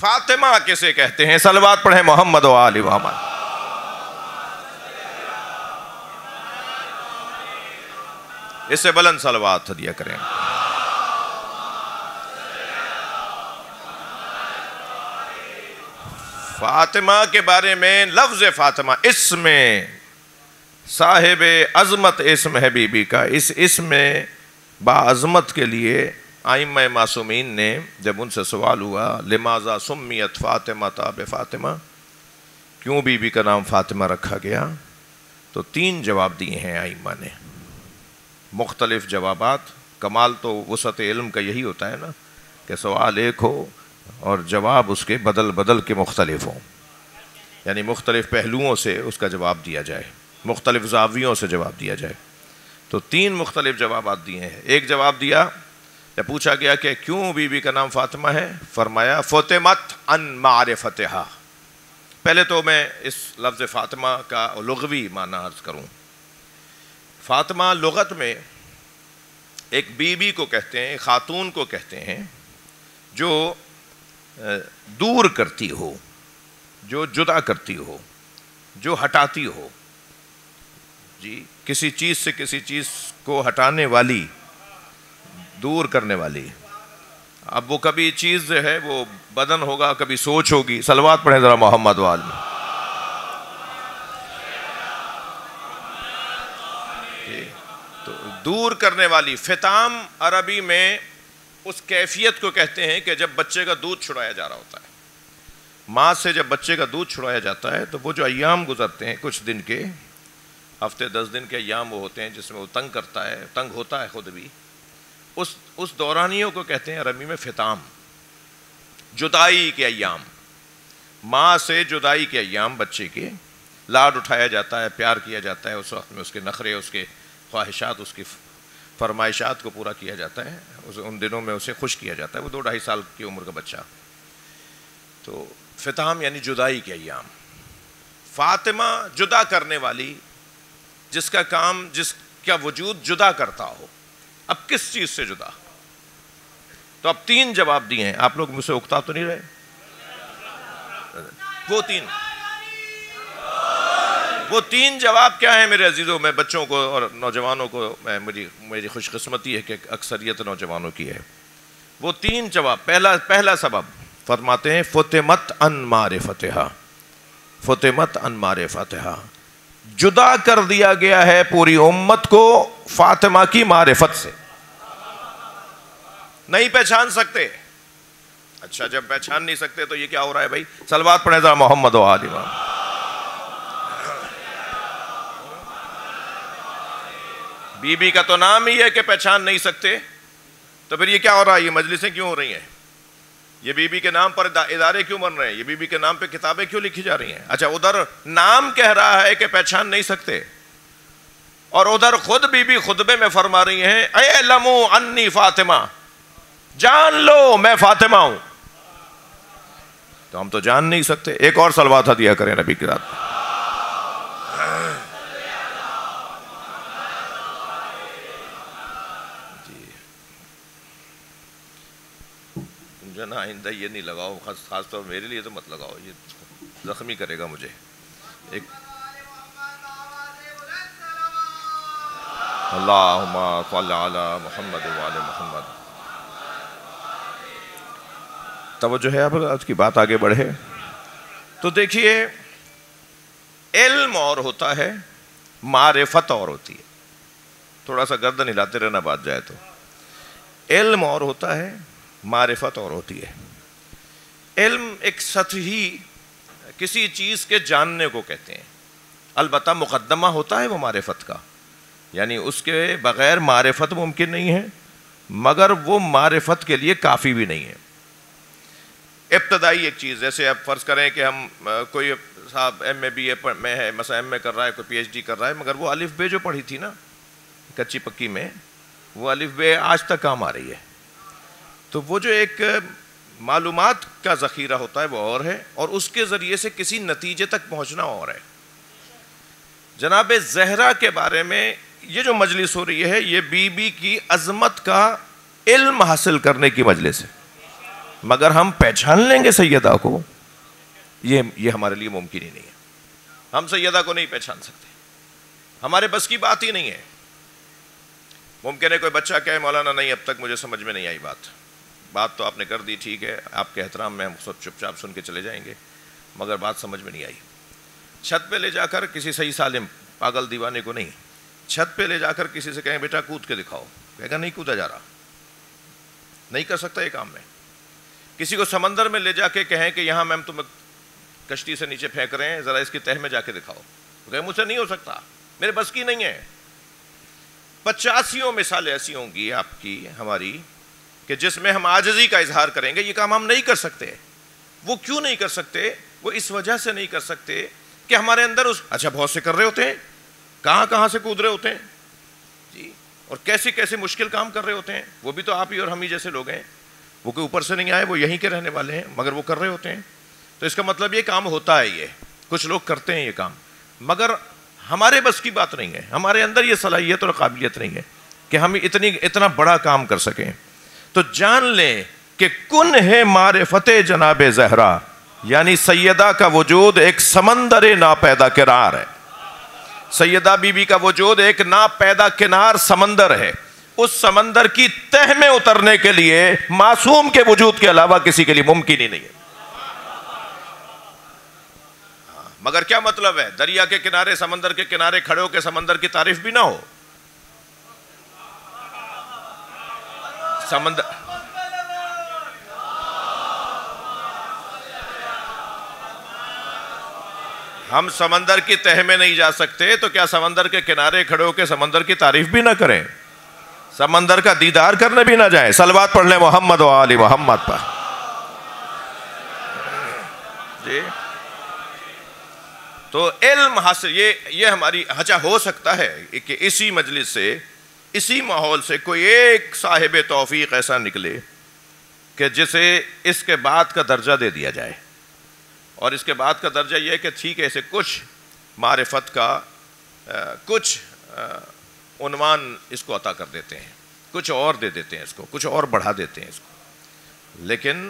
فاطمہ کسے کہتے ہیں؟ صلوات پڑھیں محمد و آل محمد. اس سے بلند صلوات ہدیہ کریں. فاطمہ کے بارے میں لفظ فاطمہ اسم صاحب عظمت اسم ہے بی بی کا. اس اسم میں باعظمت کے لیے ائمہ معصومین نے جب ان سے سوال ہوا لماذا سمیت فاطمہ بفاطمہ، کیوں بی بی کا نام فاطمہ رکھا گیا، تو 3 جواب دیے ہیں ائمہ نے. مختلف جوابات. کمال تو وسعت علم کا یہی ہوتا ہے نا کہ سوال ایک ہو اور جواب اس کے بدل بدل کے مختلف ہوں، یعنی مختلف پہلوؤں سے اس کا جواب دیا جائے، مختلف زاویوں سے جواب دیا جائے. تو 3 مختلف جوابات دیے ہیں. ایک جواب دیا یا پوچھا گیا کہ کیوں بی بی کا نام فاطمہ ہے، فرمایا فطمت عن معرفتہا. پہلے تو میں اس لفظ فاطمہ کا لغوی معنی عرض کروں. فاطمہ لغت میں ایک بی بی کو کہتے ہیں، خاتون کو کہتے ہیں جو دور کرتی ہو، جو جدا کرتی ہو، جو ہٹاتی ہو. جی، کسی چیز سے کسی چیز کو ہٹانے والی، دور کرنے والی. اب وہ کبھی چیز جو ہے وہ بدن ہوگا، کبھی سوچ ہوگی. صلوات پڑھیں ذرا محمد وآل میں. تو دور کرنے والی. فطام عربی میں اس کیفیت کو کہتے ہیں کہ جب بچے کا دودھ چھڑایا جا رہا ہوتا ہے، ماں سے جب بچے کا دودھ چھڑایا جاتا ہے تو وہ جو ایام گزرتے ہیں کچھ دن کے، ہفتے 10 دن کے ایام وہ ہوتے ہیں جس میں وہ تنگ کرتا ہے، تنگ ہوتا ہے خود بھی، اس دورانیوں کو کہتے ہیں عربی میں فطام. جدائی کے ایام، ماں سے جدائی کے ایام، بچے کے لاڈ اٹھایا جاتا ہے، پیار کیا جاتا ہے. اس وقت میں اس کے نخرے، اس کے خواہشات، اس کی فرمائشات کو پورا کیا جاتا ہے. ان دنوں میں اسے خوش کیا جاتا ہے. وہ 2-2.5 سال کی عمر کا بچہ. تو فطام یعنی جدائی کے ایام. فاطمہ جدا کرنے والی، جس کا کام، جس کا وجود جدا کرتا ہو. اب کس چیز سے جدا؟ تو اب 3 جواب دیے ہیں. آپ لوگ مجھ سے اکتا تو نہیں رہے؟ وہ تین جواب کیا ہیں میرے عزیزوں؟ میں بچوں کو اور نوجوانوں کو، میری خوش قسمتی ہے کہ اکثریت نوجوانوں کی ہے. وہ 3 جواب. پہلا سبب فرماتے ہیں فطمت عن معرفتہا. فطمت عن معرفتہا، جدا کر دیا گیا ہے پوری امت کو فاطمہ کی معرفت سے. نہیں پہچان سکتے. اچھا، جب پہچان نہیں سکتے تو یہ کیا ہو رہا ہے بھائی؟ صلوات پڑھیں ذرا محمد و آل محمد. بی بی کا تو نام ہی ہے کہ پہچان نہیں سکتے، تو پھر یہ کیا ہو رہا ہے؟ یہ مجلسیں کیوں ہو رہی ہیں؟ یہ بی بی کے نام پر ادارے کیوں بن رہے ہیں؟ یہ بی بی کے نام پہ کتابیں کیوں لکھی جا رہی ہیں؟ اچھا، ادھر نام کہہ رہا ہے کہ پہچان نہیں سکتے، اور ادھر خود بی بی خطبے میں فرما رہی ہیں اعلموا انی فاطمہ، جان لو میں فاطمہ ہوں. تو ہم تو جان نہیں سکتے. ایک اور صلوات ہدیہ کریں نبی کی ذات. نا آئندہ یہ نہیں لگاؤ، خاص طور میرے لیے تو مت لگاؤ، یہ زخمی کرے گا مجھے. ایک اللہم صل علی محمد وعلی محمد. توجہ ہے. اب آج کی بات آگے بڑھے تو دیکھیے، علم اور ہوتا ہے، معرفت اور ہوتی ہے. تھوڑا سا گردن ہلاتے رہنا بات جائے تو. علم اور ہوتا ہے، معرفت اور ہوتی ہے. علم ایک سطحی کسی چیز کے جاننے کو کہتے ہیں. البتہ مقدمہ ہوتا ہے وہ معرفت کا، یعنی اس کے بغیر معرفت ممکن نہیں ہے، مگر وہ معرفت کے لیے کافی بھی نہیں ہے. ابتدائی ایک چیز، جیسے آپ فرض کریں کہ ہم کوئی صاحب ایم اے بی اے میں ہے، مثلا ایم اے کر رہا ہے، کوئی پی ایچ ڈی کر رہا ہے، مگر وہ الف بے جو پڑھی تھی نا کچی پکی میں، وہ الف بے آج تک کام آ رہی ہے. تو وہ جو ایک معلومات کا ذخیرہ ہوتا ہے وہ اور ہے، اور اس کے ذریعے سے کسی نتیجے تک پہنچنا اور ہے. جناب زہرا کے بارے میں یہ جو مجلس ہو رہی ہے، یہ بی بی کی عظمت کا علم حاصل کرنے کی مجلس ہے. مگر ہم پہچان لیں گے سیدہ کو، یہ ہمارے لیے ممکن ہی نہیں ہے. ہم سیدہ کو نہیں پہچان سکتے، ہمارے بس کی بات ہی نہیں ہے. ممکن ہے کوئی بچہ کہے مولانا نہیں اب تک مجھے سمجھ میں نہیں آئی بات تو آپ نے کر دی، ٹھیک ہے، آپ کے احترام میں ہم سب چپ چاپ سن کے چلے جائیں گے، مگر بات سمجھ میں نہیں آئی. چھت پہ لے جا کر کسی صحیح سالم پاگل دیوانے کو نہیں، چھت پہ لے جا کر کسی سے کہیں بیٹا کود کے دکھاؤ، کہے گا نہیں کودا جا رہا، نہیں کر سکتا یہ کام میں. کسی کو سمندر میں لے جا کے کہیں کہ یہاں میں تمہیں کشتی سے نیچے پھینک رہے ہیں، ذرا اس کی تہ میں جا کے دکھاؤ، کہے مجھ سے نہیں ہو سکتا، میرے بس کی نہیں ہے. 85 مثالیں ایسی ہوں گی آپ کی ہماری کہ جس میں ہم عاجزی کا اظہار کریں گے یہ کام ہم نہیں کر سکتے. وہ کیوں نہیں کر سکتے؟ وہ اس وجہ سے نہیں کر سکتے کہ ہمارے اندر اچھا بہت سے کر رہے ہوتے ہیں، کہاں سے کود رہے ہوتے ہیں جی، اور کیسے مشکل کام کر رہے ہوتے ہیں. وہ بھی تو آپ ہی اور ہم ہی جیسے لوگ ہیں، وہ کوئی اوپر سے نہیں آئے، وہ یہیں کے رہنے والے ہیں، مگر وہ کر رہے ہوتے ہیں. تو اس کا مطلب یہ کام ہوتا ہے، یہ کچھ لوگ کرتے ہیں یہ کام، مگر ہمارے بس کی بات نہیں ہے، ہمارے اندر یہ صلاحیت اور قابلیت نہیں ہے کہ ہم اتنا بڑا کام کر سکیں. تو جان لیں کہ کن ہے معرفت جناب زہرا، یعنی سیدہ کا وجود ایک سمندر ناپیدا کنار ہے. سیدہ بی بی کا وجود ایک ناپیدا کنار سمندر ہے. اس سمندر کی تہ میں اترنے کے لیے معصوم کے وجود کے علاوہ کسی کے لیے ممکن ہی نہیں ہے. مگر کیا مطلب ہے دریا کے کنارے، سمندر کے کنارے کھڑے ہو کے سمندر کی تعریف بھی نہ ہو؟ سمندر ہم سمندر کی تہ میں نہیں جا سکتے تو کیا سمندر کے کنارے کھڑے ہو کے سمندر کی تعریف بھی نہ کریں؟ سمندر کا دیدار کرنے بھی نہ جائیں؟ صلوات پڑھ لیں محمد و آل محمد پر جی. تو علم حاصل یہ ہماری ہو سکتا ہے کہ اسی مجلس سے، اسی ماحول سے کوئی ایک صاحب توفیق ایسا نکلے کہ جسے اس کے بعد کا درجہ دے دیا جائے. اور اس کے بعد کا درجہ یہ ہے کہ ٹھیک ہے اسے کچھ معرفت کا کچھ عنوان اس کو عطا کر دیتے ہیں، کچھ اور دے دیتے ہیں اس کو، کچھ اور بڑھا دیتے ہیں اس کو، لیکن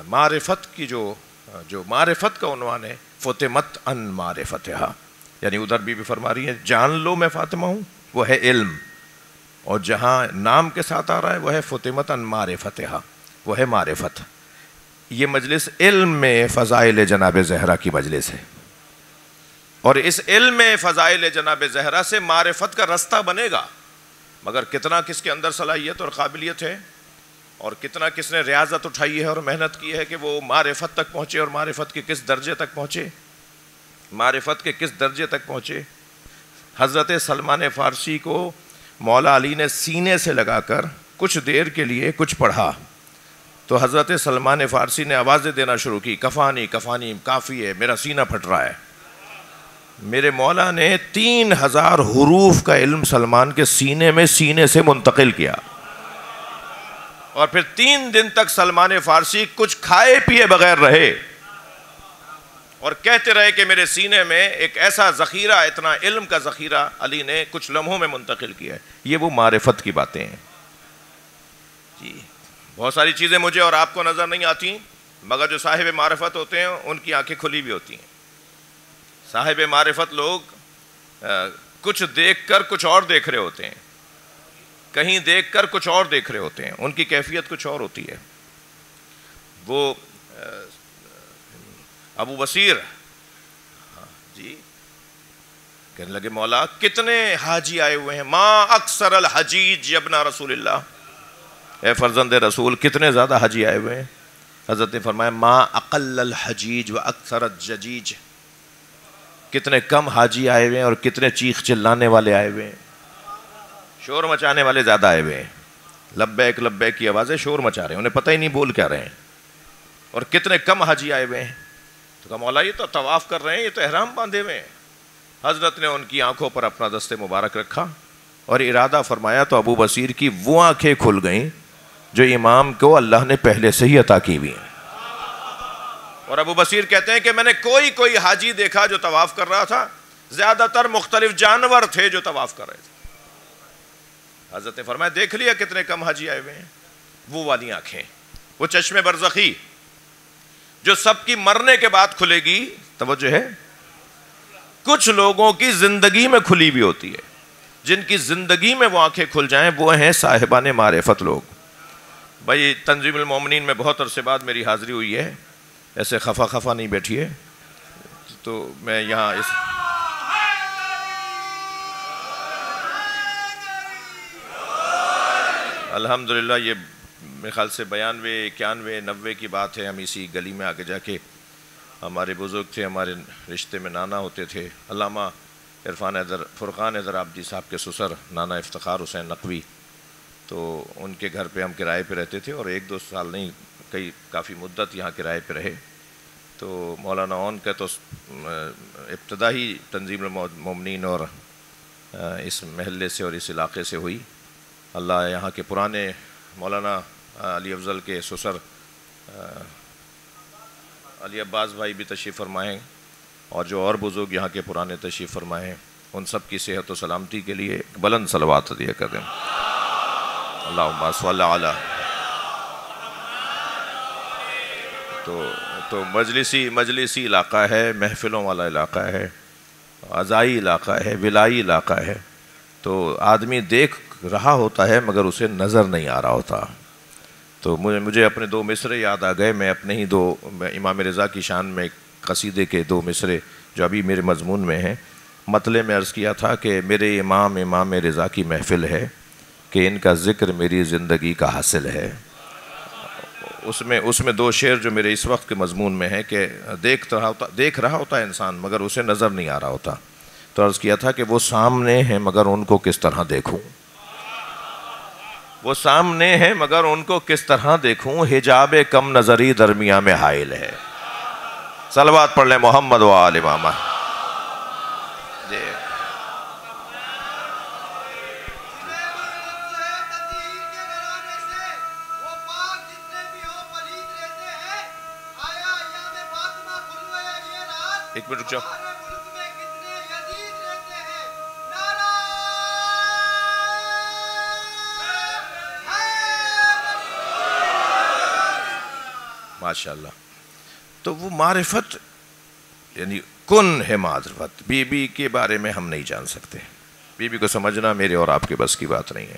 معرفت کی جو معرفت کا عنوان ہے فطمت ان معرفتہا، یعنی ادھر بھی فرما رہی ہے جان لو میں فاطمہ ہوں، وہ ہے علم، اور جہاں نام کے ساتھ آ رہا ہے وہ ہے فطمت ان معرفتہا، وہ ہے معرفت. یہ مجلس علم میں فضائل جناب زہرا کی مجلس ہے، اور اس علم میں فضائل جناب زہرا سے معرفت کا رستہ بنے گا. مگر کتنا کس کے اندر صلاحیت اور قابلیت ہے، اور کتنا کس نے ریاضت اٹھائی ہے اور محنت کی ہے کہ وہ معرفت تک پہنچے، اور معرفت کے کس درجے تک پہنچے، معرفت کے کس درجے تک پہنچے. حضرت سلمان فارسی کو مولا علی نے سینے سے لگا کر کچھ دیر کے لیے کچھ پڑھا تو حضرت سلمان فارسی نے آوازیں دینا شروع کی، کفانی کفانی، کافی ہے، میرا سینہ پھٹ رہا ہے. میرے مولا نے 3000 حروف کا علم سلمان کے سینے سے منتقل کیا، اور پھر 3 دن تک سلمان فارسی کچھ کھائے پیے بغیر رہے اور کہتے رہے کہ میرے سینے میں ایک ایسا ذخیرہ، اتنا علم کا ذخیرہ علی نے کچھ لمحوں میں منتقل کیا ہے. یہ وہ معرفت کی باتیں ہیں جی. بہت ساری چیزیں مجھے اور آپ کو نظر نہیں آتی، مگر جو صاحب معرفت ہوتے ہیں ان کی آنکھیں کھلی بھی ہوتی ہیں. صاحب معرفت لوگ کچھ دیکھ کر کچھ اور دیکھ رہے ہوتے ہیں، کہیں دیکھ کر کچھ اور دیکھ رہے ہوتے ہیں، ان کی کیفیت کچھ اور ہوتی ہے. وہ ابو بصیر جی کہنے لگے مولا کتنے حاجی آئے ہوئے ہیں، ما اکثر الحجیج ابن رسول اللہ، اے فرزند رسول کتنے زیادہ حاجی آئے ہوئے ہیں. حضرت نے فرمایا ما اقل الحجیج و اکثر الججیج، کتنے کم حاجی آئے ہوئے ہیں اور کتنے چیخ چلانے والے آئے ہوئے ہیں، شور مچانے والے زیادہ آئے ہوئے ہیں. لبیک لبیک کی آوازیں شور مچا رہے ہیں، انہیں پتہ ہی نہیں بول کیا رہے ہیں، اور کتنے کم حاجی آئے ہوئے ہیں. تو کہا مولا یہ تو طواف کر رہے ہیں، یہ تو احرام باندھے ہوئے ہیں. حضرت نے ان کی آنکھوں پر اپنا دست مبارک رکھا اور ارادہ فرمایا تو ابو بصیر کی وہ آنکھیں کھل گئیں جو امام کو اللہ نے پہلے سے ہی عطا کی ہوئی ہیں. اور ابو بصیر کہتے ہیں کہ میں نے کوئی حاجی دیکھا جو طواف کر رہا تھا، زیادہ تر مختلف جانور تھے جو طواف کر رہے تھے. حضرت نے فرمایا دیکھ لیا کتنے کم حاجی آئے ہوئے ہیں. وہ والی آنکھیں وہ چشم برزخی جو سب کی مرنے کے بعد کھلے گی، توجہ ہے، کچھ لوگوں کی زندگی میں کھلی بھی ہوتی ہے، جن کی زندگی میں وہ آنکھیں کھل جائیں وہ ہیں صاحبان معرفت لوگ۔ بھائی تنظیم المومنین میں بہت عرصے بعد میری حاضری ہوئی ہے، ایسے خفا نہیں بیٹھیے، تو میں یہاں اس الحمدللہ یہ میرے خیال سے 92 91 90 کی بات ہے، ہم اسی گلی میں آگے جا کے، ہمارے بزرگ تھے، ہمارے رشتے میں نانا ہوتے تھے، علامہ فرقان حیدر عابدی صاحب کے سسر نانا افتخار حسین نقوی، تو ان کے گھر پہ ہم کرائے پہ رہتے تھے، اور 1-2 سال نہیں کافی مدت یہاں کرائے پہ رہے۔ تو مولانا اون کا تو ابتدائی تنظیم المومنین اور اس محلے سے اور اس علاقے سے ہوئی۔ اللہ یہاں کے پرانے مولانا علی افضل کے سسر علی عباس بھائی بھی تشریف فرمائیں، اور جو اور بزرگ یہاں کے پرانے تشریف فرمائیں، ان سب کی صحت و سلامتی کے لیے بلند صلوات دیا کریں۔ اللہم صلی علی۔ تو مجلسی علاقہ ہے، محفلوں والا علاقہ ہے، عزائی علاقہ ہے، ولائی علاقہ ہے، تو آدمی دیکھ رہا ہوتا ہے مگر اسے نظر نہیں آ رہا ہوتا۔ تو مجھے اپنے 2 مصرے یاد آ گئے، میں اپنے ہی امام رضا کی شان میں قصیدے کے 2 مصرے جو ابھی میرے مضمون میں ہیں، مطلع میں عرض کیا تھا کہ میرے امام رضا کی محفل ہے کہ ان کا ذکر میری زندگی کا حاصل ہے۔ اس میں 2 شعر جو میرے اس وقت کے مضمون میں ہیں کہ دیکھ رہا ہوتا ہے انسان مگر اسے نظر نہیں آ رہا ہوتا، تو عرض کیا تھا کہ وہ سامنے ہیں مگر ان کو کس طرح دیکھوں، وہ سامنے ہیں مگر ان کو کس طرح دیکھوں، حجاب کم نظری درمیان میں حائل ہے۔ صلوات پڑھ لیں محمد و آل محمد۔ ایک منٹ رک جاؤ۔ ماشاءاللہ۔ تو وہ معرفت یعنی کن ہے معرفت۔ بی بی کے بارے میں ہم نہیں جان سکتے، بی بی کو سمجھنا میرے اور آپ کے بس کی بات نہیں ہے۔